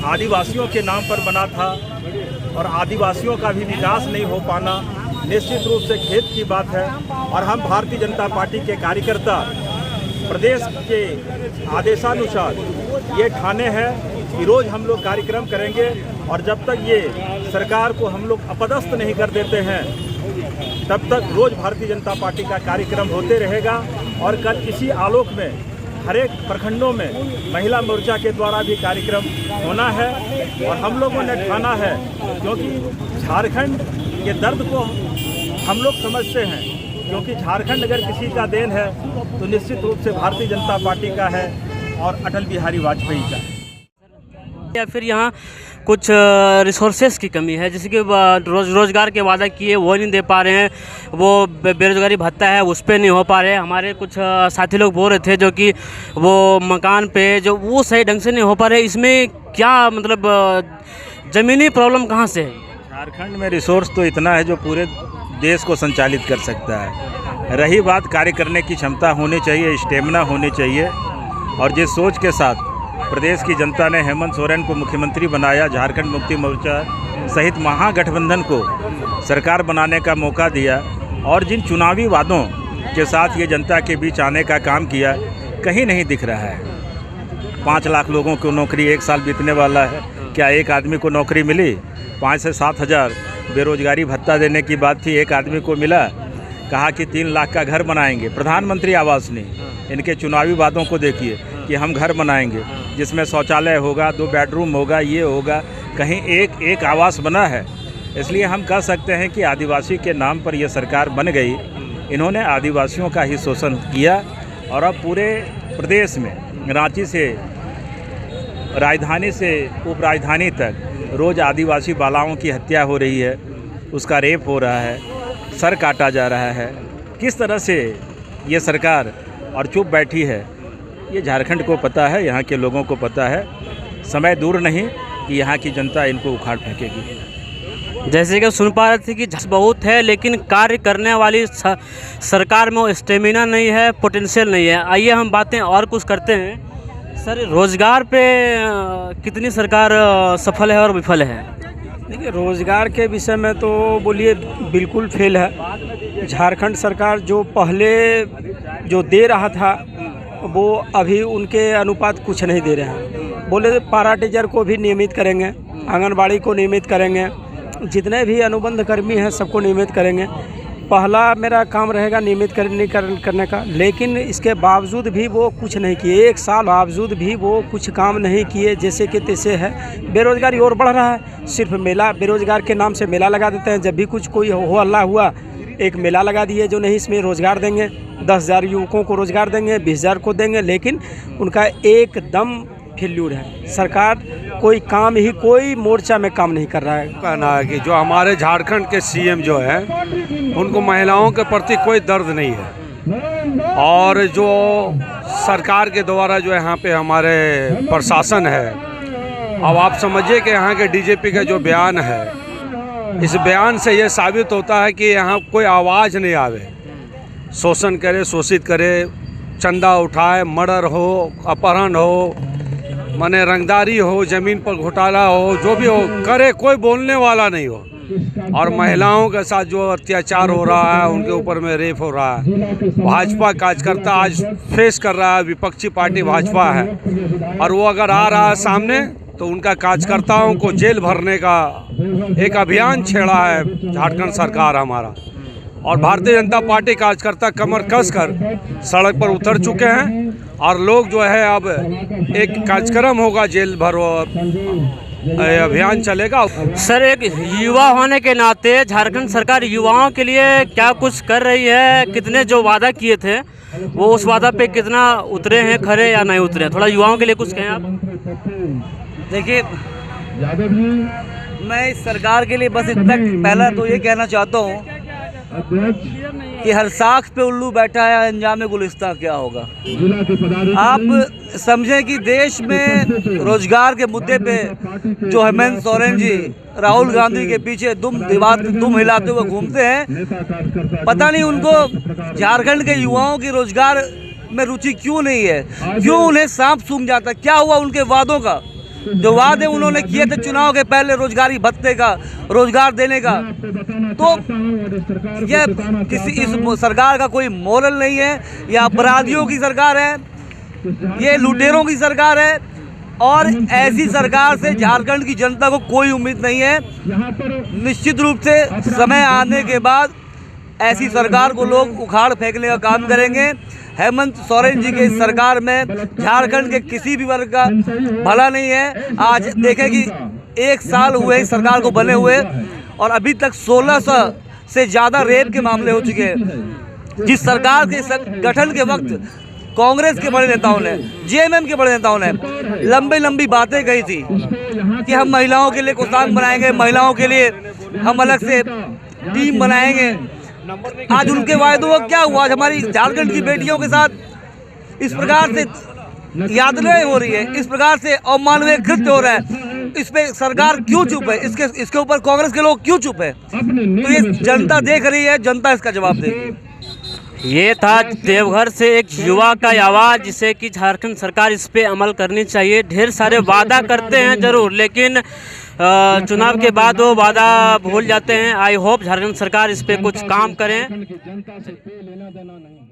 आदिवासियों के नाम पर बना था और आदिवासियों का भी विकास नहीं हो पाना निश्चित रूप से खेद की बात है। और हम भारतीय जनता पार्टी के कार्यकर्ता प्रदेश के आदेशानुसार ये ठाने हैं कि रोज़ हम लोग कार्यक्रम करेंगे और जब तक ये सरकार को हम लोग अपदस्थ नहीं कर देते हैं तब तक रोज़ भारतीय जनता पार्टी का कार्यक्रम होते रहेगा। और कल इसी आलोक में हर एक प्रखंडों में महिला मोर्चा के द्वारा भी कार्यक्रम होना है। और हम लोगों ने ठाना है क्योंकि झारखंड के दर्द को हम लोग समझते हैं, क्योंकि झारखंड अगर किसी का देन है तो निश्चित रूप से भारतीय जनता पार्टी का है और अटल बिहारी वाजपेयी का है। या फिर यहाँ कुछ रिसोर्सेज की कमी है, जैसे कि रोज़गार के वादा किए वो नहीं दे पा रहे हैं, वो बेरोजगारी भत्ता है उस पर नहीं हो पा रहे। हमारे कुछ साथी लोग बोल रहे थे जो कि वो मकान पे जो वो सही ढंग से नहीं हो पा रहे। इसमें क्या मतलब ज़मीनी प्रॉब्लम कहाँ से है? झारखंड में रिसोर्स तो इतना है जो पूरे देश को संचालित कर सकता है। रही बात कार्य करने की क्षमता होनी चाहिए, स्टेमिना होनी चाहिए। और जिस सोच के साथ प्रदेश की जनता ने हेमंत सोरेन को मुख्यमंत्री बनाया, झारखंड मुक्ति मोर्चा सहित महागठबंधन को सरकार बनाने का मौका दिया और जिन चुनावी वादों के साथ ये जनता के बीच आने का काम किया, कहीं नहीं दिख रहा है। 5 लाख लोगों को नौकरी 1 साल बीतने वाला है, क्या एक आदमी को नौकरी मिली? 5 से 7 हज़ार बेरोजगारी भत्ता देने की बात थी, एक आदमी को मिला। कहा कि 3 लाख का घर बनाएंगे, प्रधानमंत्री आवास नहीं। इनके चुनावी वादों को देखिए कि हम घर बनाएंगे जिसमें शौचालय होगा, 2 बेडरूम होगा, ये होगा, कहीं एक आवास बना है। इसलिए हम कह सकते हैं कि आदिवासी के नाम पर यह सरकार बन गई। इन्होंने आदिवासियों का ही शोषण किया और अब पूरे प्रदेश में रांची से राजधानी से उपराजधानी तक रोज़ आदिवासी बालाओं की हत्या हो रही है, उसका रेप हो रहा है, सर काटा जा रहा है। किस तरह से ये सरकार और चुप बैठी है, ये झारखंड को पता है, यहाँ के लोगों को पता है। समय दूर नहीं कि यहाँ की जनता इनको उखाड़ फेंकेगी। जैसे कि सुन पा रहे थे कि झस बहुत है लेकिन कार्य करने वाली सरकार में स्टेमिना नहीं है, पोटेंशियल नहीं है। आइए हम बातें और कुछ करते हैं। सर, रोज़गार पे कितनी सरकार सफल है और विफल है? देखिए, रोज़गार के विषय में तो बोलिए बिल्कुल फेल है। झारखंड सरकार जो पहले जो दे रहा था वो अभी उनके अनुपात कुछ नहीं दे रहे हैं। बोले पारा टीचर को भी नियमित करेंगे, आंगनबाड़ी को नियमित करेंगे, जितने भी अनुबंध कर्मी हैं सबको नियमित करेंगे। पहला मेरा काम रहेगा नियमित करने का, लेकिन इसके बावजूद भी वो कुछ नहीं किए। 1 साल बावजूद भी वो कुछ काम नहीं किए, जैसे कि तैसे है। बेरोजगारी और बढ़ रहा है। सिर्फ मेला, बेरोजगार के नाम से मेला लगा देते हैं। जब भी कुछ कोई हो अल्लाह हुआ, एक मेला लगा दिए जो नहीं इसमें रोज़गार देंगे, 10,000 युवकों को रोज़गार देंगे, 20,000 को देंगे, लेकिन उनका एकदम फेल्यूर है। सरकार कोई काम ही, कोई मोर्चा में काम नहीं कर रहा है। कहना है कि जो हमारे झारखंड के सीएम जो है उनको महिलाओं के प्रति कोई दर्द नहीं है। और जो सरकार के द्वारा जो यहाँ पे हमारे प्रशासन है, अब आप समझिए कि यहाँ के डीजीपी का जो बयान है, इस बयान से ये साबित होता है कि यहाँ कोई आवाज़ नहीं आवे, शोषण करे, शोषित करे, चंदा उठाए, मर्डर हो, अपहरण हो, माने रंगदारी हो, ज़मीन पर घोटाला हो, जो भी हो करे, कोई बोलने वाला नहीं हो। और महिलाओं के साथ जो अत्याचार हो रहा है, उनके ऊपर में रेप हो रहा है। भाजपा कार्यकर्ता आज फेस कर रहा है, विपक्षी पार्टी भाजपा है, और वो अगर आ रहा है सामने तो उनका कार्यकर्ताओं को जेल भरने का एक अभियान छेड़ा है झारखंड सरकार हमारा। और भारतीय जनता पार्टी कार्यकर्ता कमर कस कर सड़क पर उतर चुके हैं। और लोग जो है अब एक कार्यक्रम होगा, जेल भरो अभियान चलेगा। सर, एक युवा होने के नाते झारखंड सरकार युवाओं के लिए क्या कुछ कर रही है? कितने जो वादा किए थे वो उस वादा पे कितना उतरे हैं, खरे या नहीं उतरे? थोड़ा युवाओं के लिए कुछ कहें आप। देखिए, मैं इस सरकार के लिए बस इतना पहला तो ये कहना चाहता हूँ कि हर साख पे उल्लू बैठा है, अंजाम गुलिस्तां क्या होगा। आप समझें कि देश में रोजगार के मुद्दे पे जो हेमंत सोरेन जी राहुल गांधी के पीछे दुम हिलाते हुए घूमते हैं, पता नहीं उनको झारखंड के युवाओं की रोजगार में रुचि क्यों नहीं है, क्यों उन्हें सांप सूंघ जाता है, क्या हुआ उनके वादों का। जो वादे उन्होंने किए थे चुनाव के पहले, रोजगारी भत्ते का, रोजगार देने का, तो यह किसी इस सरकार का कोई मोरल नहीं है। यह अपराधियों की सरकार है, ये लुटेरों की सरकार है, और ऐसी सरकार से झारखंड की जनता को कोई उम्मीद नहीं है। निश्चित रूप से समय आने के बाद ऐसी सरकार को लोग उखाड़ फेंकने का काम करेंगे। हेमंत सोरेन जी के सरकार में झारखंड के किसी भी वर्ग का भला नहीं है। आज देखें कि 1 साल हुए इस सरकार को बने हुए और अभी तक 1600 से ज़्यादा रेप के मामले हो चुके हैं। जिस सरकार के गठन के वक्त कांग्रेस के बड़े नेताओं ने, जेएमएम के बड़े नेताओं ने लंबी बातें कही थी कि हम महिलाओं के लिए कोषांग बनाएंगे, महिलाओं के लिए हम अलग से टीम बनाएंगे। आज उनके वायदों का क्या हुआ? आज हमारी झारखंड की बेटियों के साथ इस प्रकार से यातनाएं हो रही है, इस प्रकार से अमानवीय कृत्य हो रहा है, इस पे सरकार क्यों चुप है? इसके ऊपर कांग्रेस के लोग क्यों चुप है? तो ये जनता देख रही है, जनता इसका जवाब देगी। ये था देवघर से एक युवा का आवाज़, जिसे कि झारखंड सरकार इस पे अमल करनी चाहिए। ढेर सारे वादा करते हैं ज़रूर, लेकिन चुनाव के बाद वो वादा भूल जाते हैं। आई होप झारखंड सरकार इस पे कुछ काम करें। जनता से कोई लेना देना नहीं।